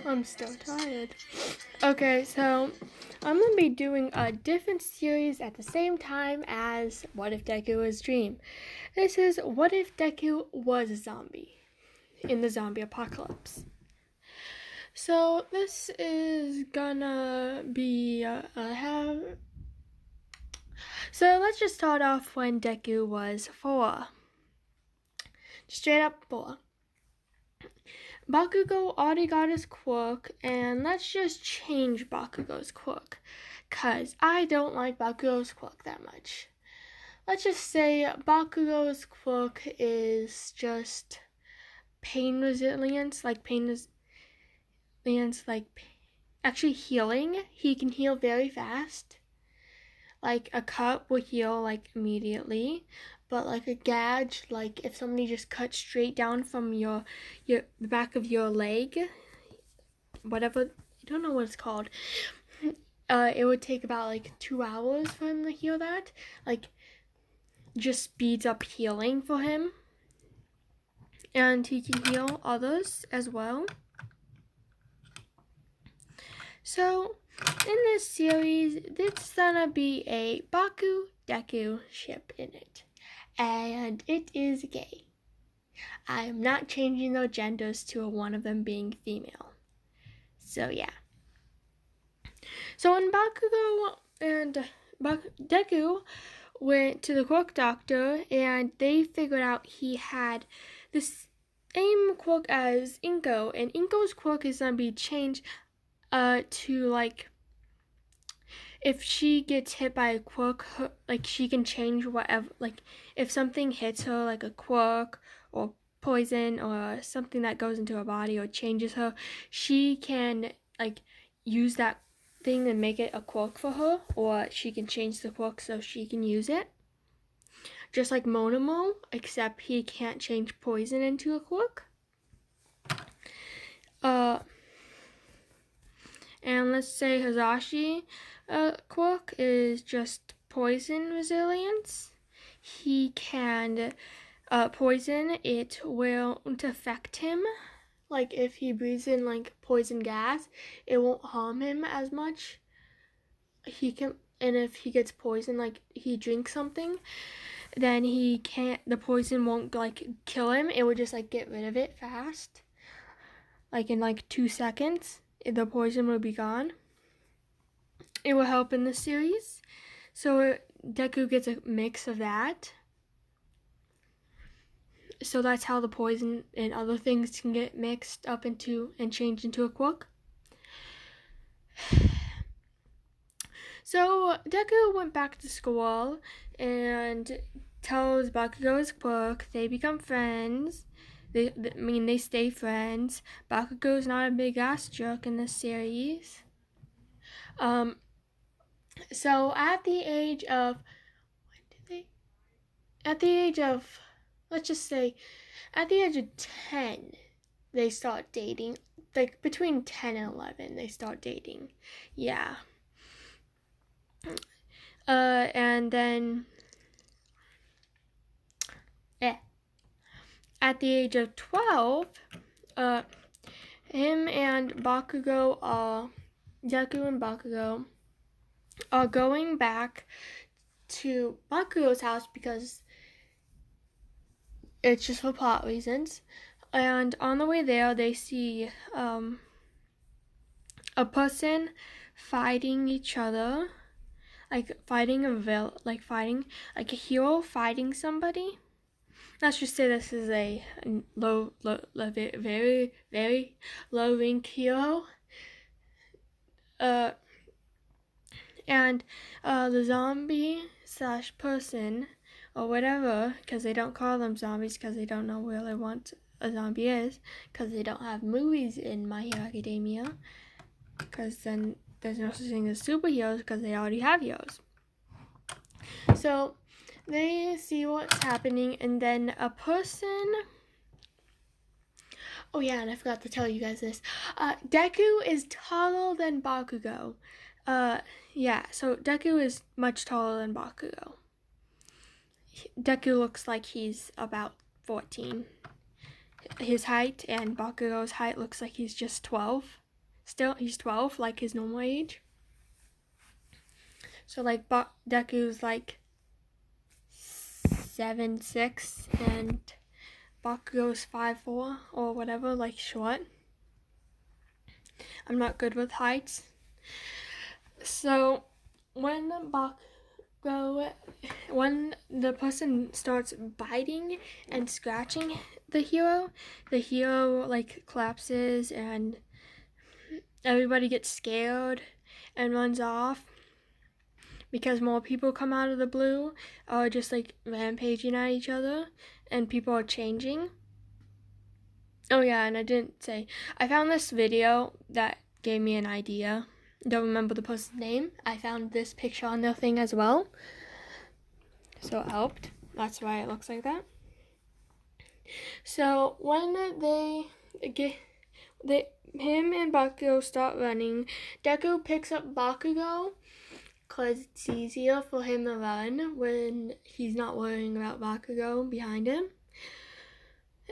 I'm still tired. Okay, so I'm gonna be doing a different series at the same time as What If Deku Was Dream. This is What If Deku Was a Zombie in the zombie apocalypse. So this is gonna be So let's just start off when Deku was 4. Straight up 4. Bakugo already got his quirk, and let's just change Bakugo's quirk, cause I don't like Bakugo's quirk that much. Let's just say Bakugo's quirk is just pain resilience, actually healing. He can heal very fast. Like a cut will heal like immediately, but like a gouge, like if somebody just cut straight down from the back of your leg, whatever, I don't know what it's called. It would take about like 2 hours for him to heal that. Like, just speeds up healing for him, and he can heal others as well. So in this series, there's gonna be a Baku Deku ship in it, and it is gay. I am not changing their genders to one of them being female. So yeah. So when Bakugo and Deku went to the quirk doctor, and they figured out he had the same quirk as Inko, and Inko's quirk is gonna be changed to like, if she gets hit by a quirk, like she can change whatever, like if something hits her, like a quirk or poison or something that goes into her body or changes her, she can like use that thing and make it a quirk for her, or she can change the quirk so she can use it. Just like Monomo, except he can't change poison into a quirk. And let's say Hazashi quirk is just poison resilience. He can poison, it won't affect him. Like if he breathes in like poison gas, it won't harm him as much. He can, and if he gets poisoned, like he drinks something, then he can't, the poison won't like kill him. It would just like get rid of it fast. Like in like 2 seconds, the poison will be gone. It will help in this series. So Deku gets a mix of that. So that's how the poison and other things can get mixed up into and changed into a quirk. So Deku went back to school and tells Bakugo his quirk. They become friends. They stay friends. Bakugo's not a big ass jerk in this series. So at the age of, let's just say, at the age of 10, they start dating. Like between 10 and 11, they start dating. Yeah. And then, at the age of 12, him and Bakugo, Deku and Bakugo, are going back to Bakugo's house because it's just for plot reasons. And on the way there, they see a person fighting each other, like fighting a hero fighting somebody. Let's just say this is a very, very low rank hero. And the zombie / person or whatever, because they don't call them zombies because they don't know really what a zombie is, because they don't have movies in My Hero Academia, because then there's no such thing as superheroes because they already have heroes. So they see what's happening, and then a person, oh yeah, and I forgot to tell you guys this, Deku is taller than Bakugo. Yeah, so Deku is much taller than Bakugo. Deku looks like he's about 14. his height, and Bakugo's height looks like he's just 12. Still, he's 12, like his normal age. So like Deku's like 7'6", and Bakugo's 5'4", or whatever, like short. I'm not good with heights. So when the person starts biting and scratching the hero like collapses and everybody gets scared and runs off because more people come out of the blue, or just like rampaging at each other, and people are changing. Oh yeah, and I didn't say, I found this video that gave me an idea. Don't remember the person's name. I found this picture on their thing as well, so it helped. That's why it looks like that. So when him and Bakugo start running, Deku picks up Bakugo because it's easier for him to run when he's not worrying about Bakugo behind him.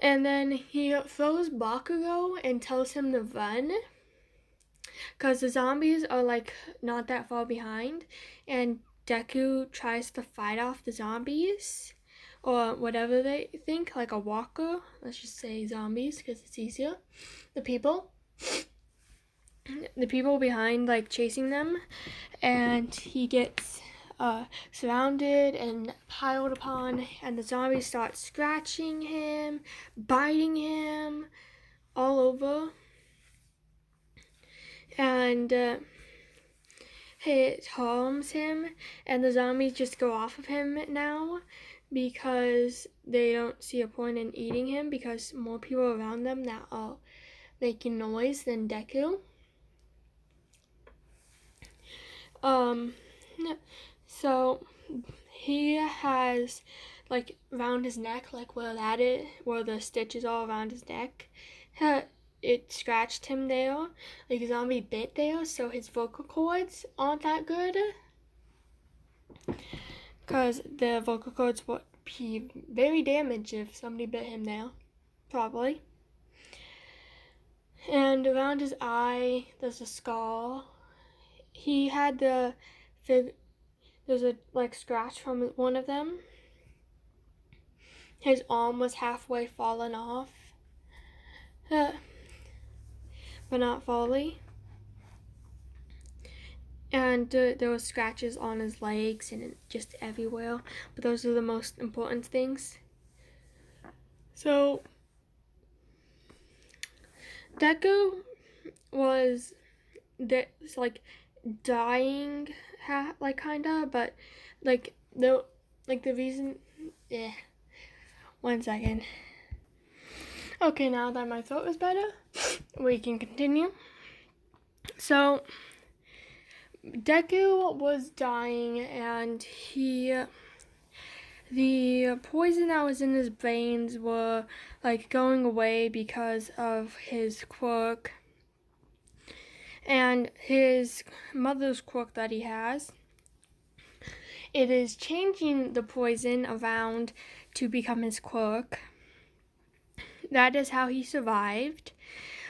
And then he throws Bakugo and tells him to run because the zombies are like not that far behind, and Deku tries to fight off the zombies or whatever they think, like a walker. Let's just say zombies because it's easier. The people behind like chasing them, and he gets surrounded and piled upon, and the zombies start scratching him, biting him all over, and it harms him, and the zombies just go off of him now because they don't see a point in eating him because more people around them that are making noise than Deku. So he has like around his neck, like where the stitches all around his neck, it scratched him there, like a zombie bit there, so his vocal cords aren't that good, because the vocal cords would be very damaged if somebody bit him there, probably. And around his eye, there's a scar. He had there's a like scratch from one of them. His arm was halfway fallen off, but not fully. And there were scratches on his legs and just everywhere. But those are the most important things. So Deku was like dying, like kinda, but like the reason. Yeah. 1 second. Okay, now that my throat is better, we can continue. So Deku was dying, and the poison that was in his brains were like going away because of his quirk and his mother's quirk that he has. It is changing the poison around to become his quirk. That is how he survived.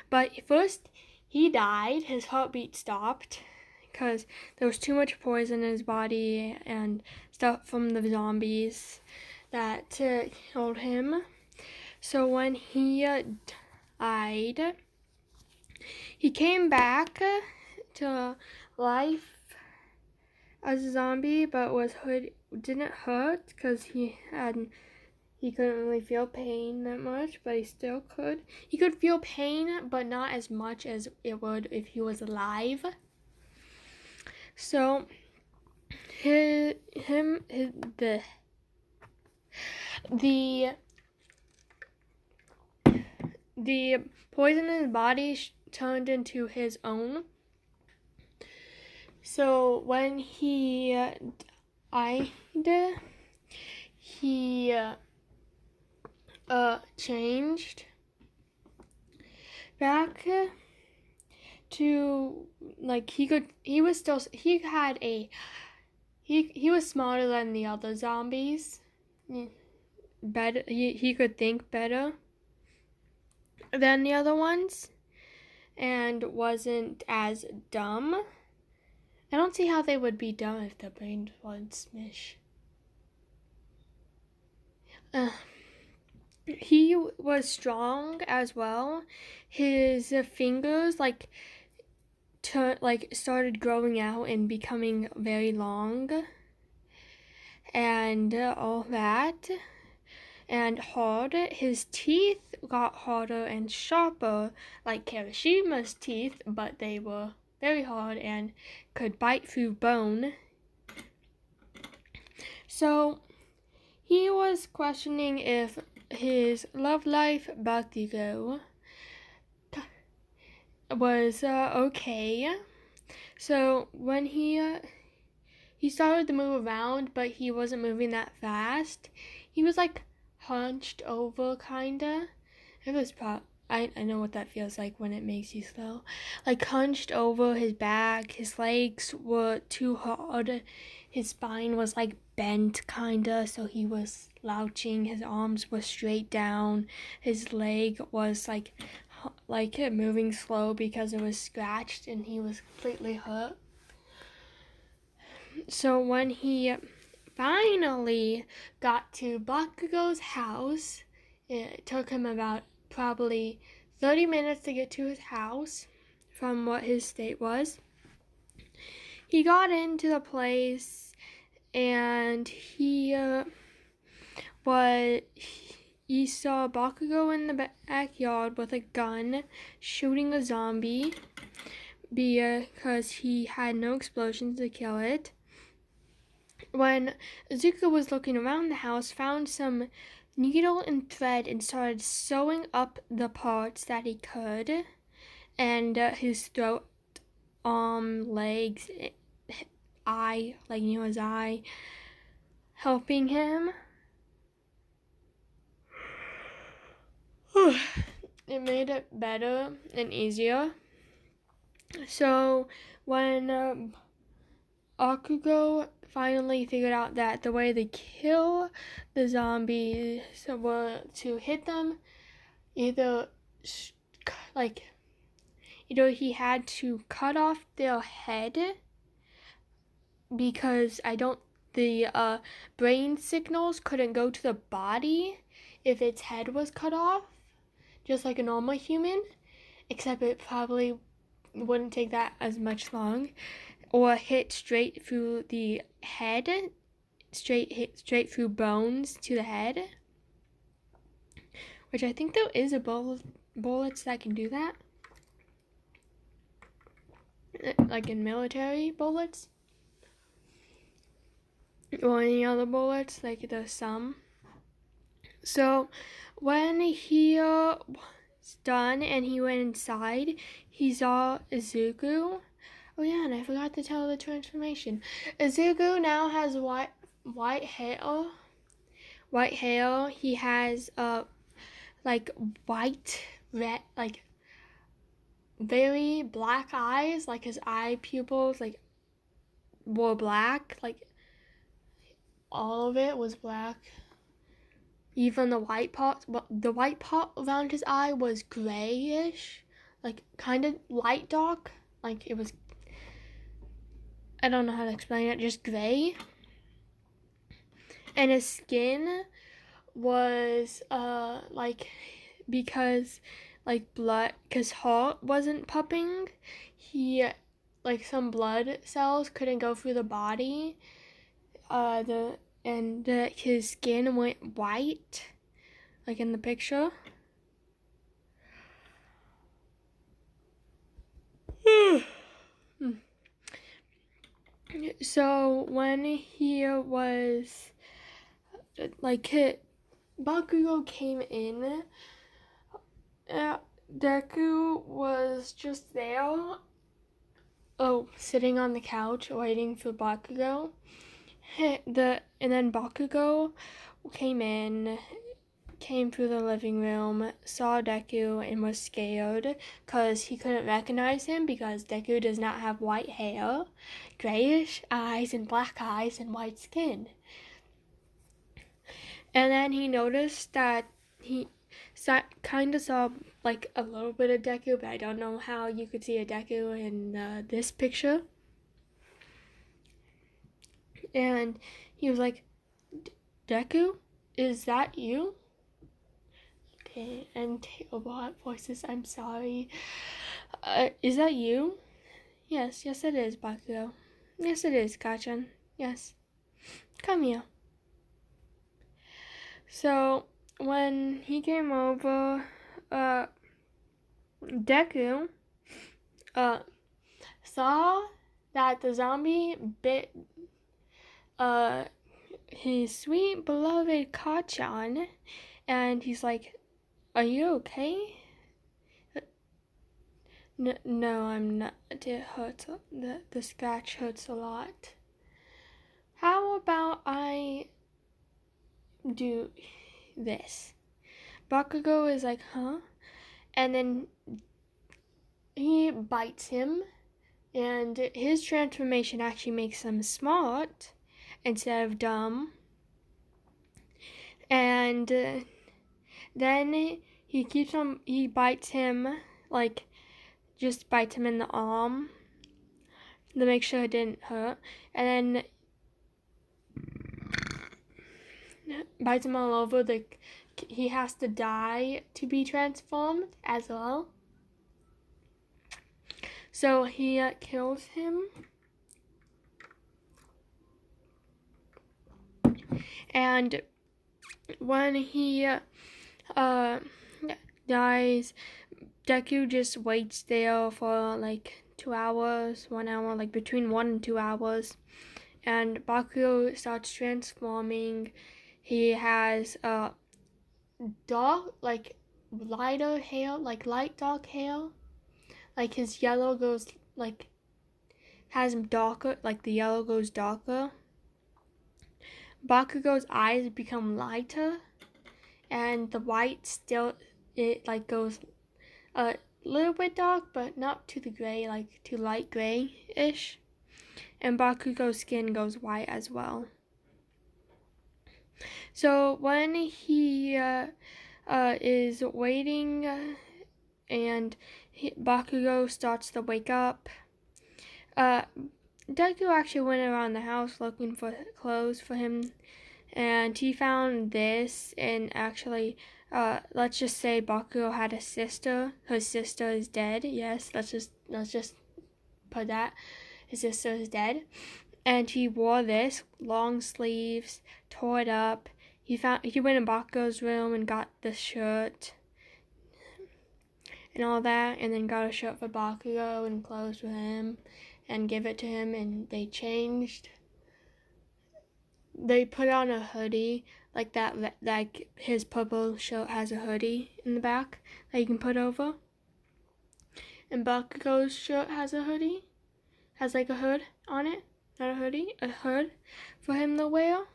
But first, he died. His heartbeat stopped because there was too much poison in his body and stuff from the zombies that killed him. So when he died, he came back to life as a zombie, but didn't hurt because he couldn't really feel pain that much, but he still could. He could feel pain, but not as much as it would if he was alive. So the poison in his body turned into his own. So when he died, he changed back to like he was smarter than the other zombies. Better, he could think better. than the other ones and wasn't as dumb. I don't see how they would be dumb if their brains weren't smish. He was strong as well. His fingers started growing out and becoming very long and all that, and hard. His teeth got harder and sharper like Kirishima's teeth, but they were very hard and could bite through bone. So he was questioning if his love life Bakugo was okay. So when he started to move around, but he wasn't moving that fast. He was like hunched over, kinda. It was I know what that feels like when it makes you slow. Like hunched over his back. His legs were too hard. His spine was like bent, kinda. So he was slouching. His arms were straight down. His leg was like moving slow because it was scratched and he was completely hurt. So when he finally got to Bakugo's house, it took him about probably 30 minutes to get to his house from what his state was. He got into the place and he saw Bakugo in the backyard with a gun shooting a zombie because he had no explosions to kill it. When Izuku was looking around the house, found some needle and thread and started sewing up the parts that he could, and his throat, legs, eye, his eye, helping him. It made it better and easier. So when Bakugo finally figured out that the way to kill the zombies were to hit them, either he had to cut off their head because the brain signals couldn't go to the body if its head was cut off, just like a normal human, except it probably wouldn't take that as much long. Or hit straight through the head, straight through bones to the head. Which I think there is a bullets that can do that. Like in military bullets. Or any other bullets, like there's some. So when he was done and he went inside, he saw Izuku. Oh yeah, and I forgot to tell the transformation. Izuku now has white hair. White hair. He has white, red, very black eyes. Like his eye pupils were black. All of it was black. Even the white part. The white part around his eye was grayish, kind of light dark. It was. I don't know how to explain it, just gray. And his skin was because blood, because heart wasn't pumping, he some blood cells couldn't go through the body. His skin went white, like in the picture. So when he was Bakugo came in, Deku was just there, sitting on the couch waiting for Bakugo. And then Bakugo came through the living room, saw Deku, and was scared because he couldn't recognize him because Deku does not have white hair, grayish eyes, and black eyes, and white skin. And then he noticed that kind of saw like a little bit of Deku, but I don't know how you could see a Deku in this picture. And he was like, Deku, is that you? Okay, I'm terrible at voices, I'm sorry. Is that you? Yes, it is, Bakugo. Yes, it is, Kachan. Yes. Come here. So, when he came over, Deku, saw that the zombie bit, his sweet beloved Kachan, and he's like, are you okay? No, I'm not. It hurts. The scratch hurts a lot. How about I do this? Bakugo is like, huh? And then he bites him, and his transformation actually makes him smart instead of dumb. And then he bites him, like, just bites him in the arm to make sure it didn't hurt. And then bites him all over. He has to die to be transformed as well. So he kills him. And when he dies, Deku just waits there for like 2 hours, 1 hour, like between 1 and 2 hours. And Bakugo starts transforming. He has dark, like lighter hair, like light dark hair. Like his yellow goes, like, has him darker, like the yellow goes darker. Bakugo's eyes become lighter, and the white still, it like goes a little bit dark, but not to the gray, like to light gray-ish. And Bakugo's skin goes white as well. So when he is waiting and Bakugo starts to wake up, Deku actually went around the house looking for clothes for him, and he found this. And actually, let's just say Bakugo had a sister. Her sister is dead. Yes, let's just put that. His sister is dead, and he wore this long sleeves, tore it up. He went in Bakugo's room and got the shirt and all that, and then got a shirt for Bakugo and clothes for him, and give it to him. And they changed. They put on a hoodie like that, like his purple shirt has a hoodie in the back that you can put over. And Bakugo's shirt has a hoodie, has like a hood on it, not a hoodie, a hood for him to wear.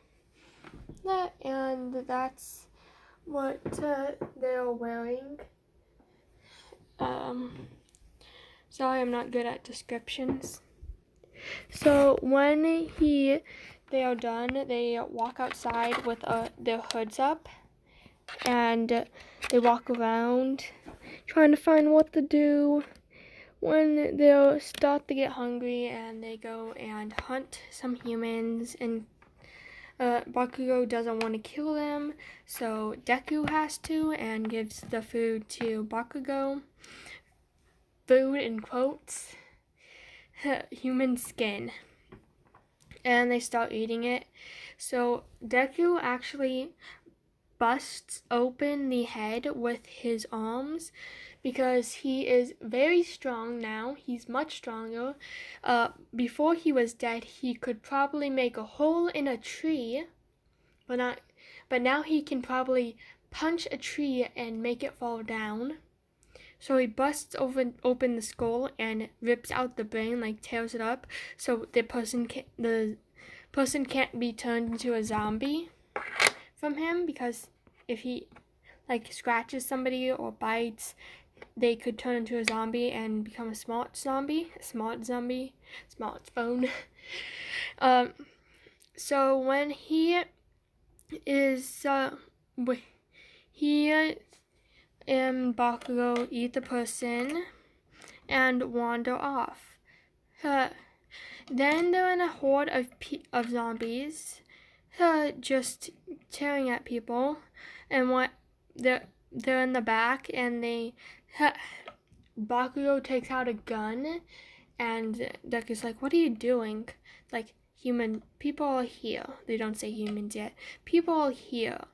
And that's what they're wearing. Sorry, I'm not good at descriptions. So when they are done, they walk outside with their hoods up, and they walk around trying to find what to do. When they start to get hungry, and they go and hunt some humans, and Bakugo doesn't want to kill them, so Deku has to, and gives the food to Bakugo. Food in quotes. Human skin. And they start eating it. So Deku actually busts open the head with his arms because he is very strong now. He's much stronger. Before he was dead, he could probably make a hole in a tree, but now he can probably punch a tree and make it fall down. So he busts open the skull and rips out the brain, like tears it up, so the person can't be turned into a zombie from him, because if he like scratches somebody or bites, they could turn into a zombie and become a smartphone. So when he is and Bakugo eat the person and wander off. Then they're in a horde of zombies, just tearing at people, and they're in the back, and Bakugo takes out a gun, and Deku's like, "What are you doing?" Like, people are here. They don't say humans yet. People are here.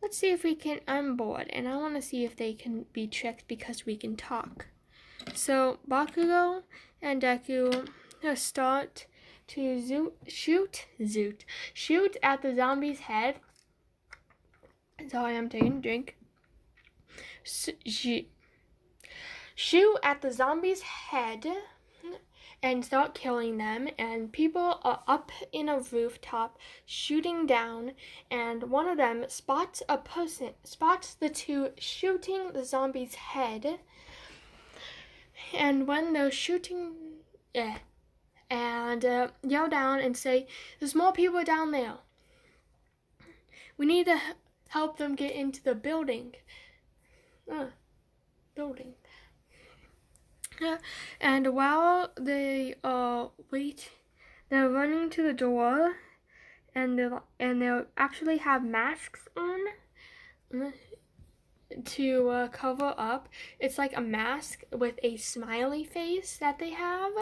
Let's see if we can. I'm bored, and I want to see if they can be tricked because we can talk. So Bakugo and Deku start to shoot at the zombie's head. Sorry, I'm taking a drink. Shoot at the zombie's head and start killing them, and people are up in a rooftop shooting down, and one of them spots the two shooting the zombie's head, and when they're shooting and yell down and say, "There's more people down there. We need to help them get into the building." And while they wait, they're running to the door, and they actually have masks on to cover up. It's like a mask with a smiley face that they have.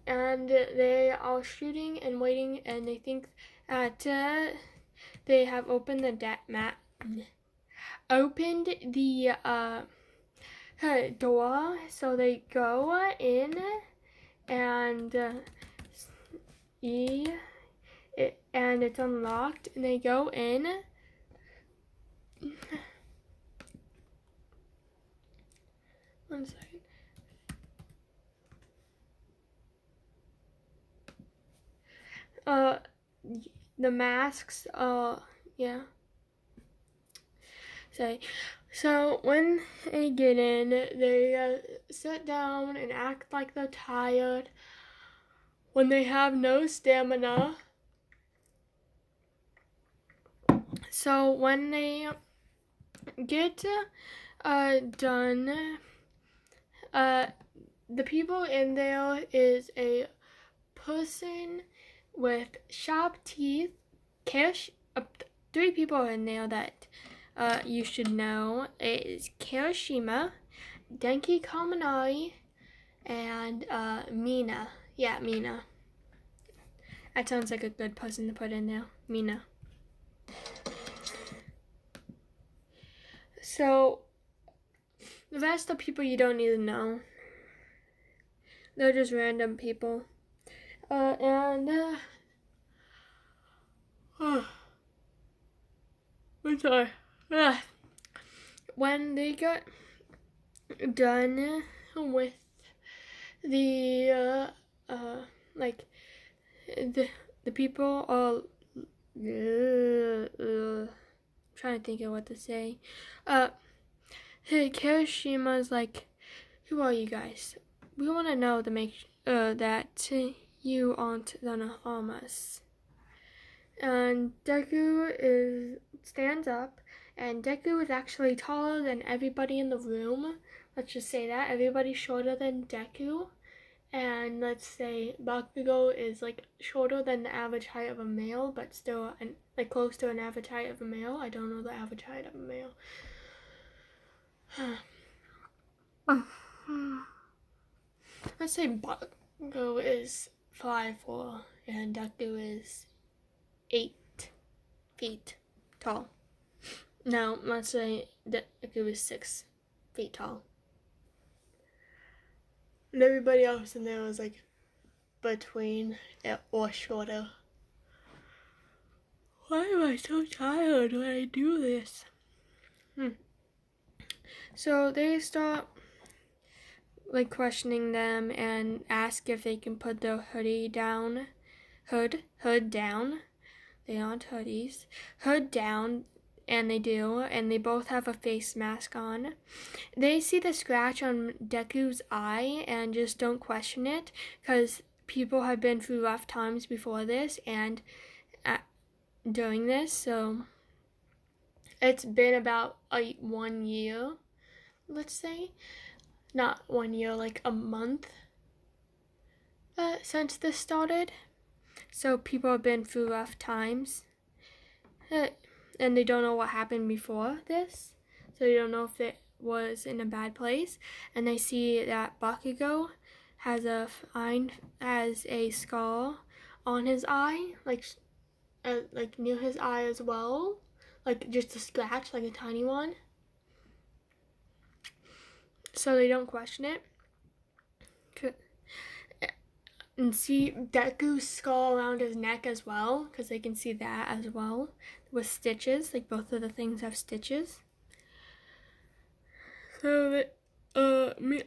And they are shooting and waiting, and they think that they have opened the door, so they go in, and and it's unlocked, and they go in. One second. The masks, yeah. So when they get in, they sit down and act like they're tired when they have no stamina. So when they get done, the people in there is a person with sharp teeth. Three people in there that you should know. It is Kirishima, Denki Kaminari, and Mina. Yeah, Mina. That sounds like a good person to put in there. Mina. So, the rest of people you don't need to know. They're just random people. I'm sorry. When they got done with the the people are trying to think of what to say. Kirishima's like, "Who are you guys? We want to know to make that you aren't gonna harm us." And Deku stands up, and Deku is actually taller than everybody in the room. Let's just say that. Everybody's shorter than Deku. And let's say Bakugo is like shorter than the average height of a male, but still like close to an average height of a male. I don't know the average height of a male. Let's say Bakugo is 5'4" and Deku is 8 feet tall. Now let's say Deku is 6 feet tall. And everybody else in there was like between or shorter. Why am I so tired when I do this? So they start like questioning them and ask if they can put their hood down. They aren't hoodies. Hood down. And they do, and they both have a face mask on. They see the scratch on Deku's eye and just don't question it, because people have been through rough times before this and during this, so it's been about 1 year, let's say. Not 1 year, like a month since this started. So people have been through rough times. And they don't know what happened before this. So they don't know if it was in a bad place. And they see that Bakugo has a scar on his eye, like near his eye as well. Like just a scratch, like a tiny one. So they don't question it. And see Deku's skull around his neck as well, because they can see that as well with stitches. Like both of the things have stitches. So Denki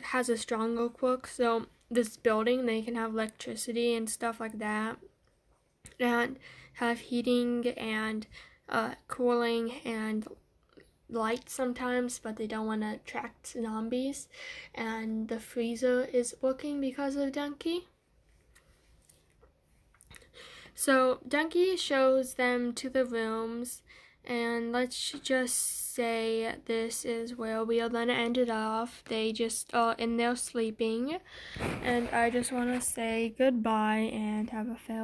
has a stronger quirk. So this building, they can have electricity and stuff like that, and have heating and cooling and light sometimes, but they don't want to attract zombies, and the freezer is working because of Denki. So Denki shows them to the rooms, and let's just say this is where we are gonna end it off. They just are in there sleeping, and I just want to say goodbye and have a farewell.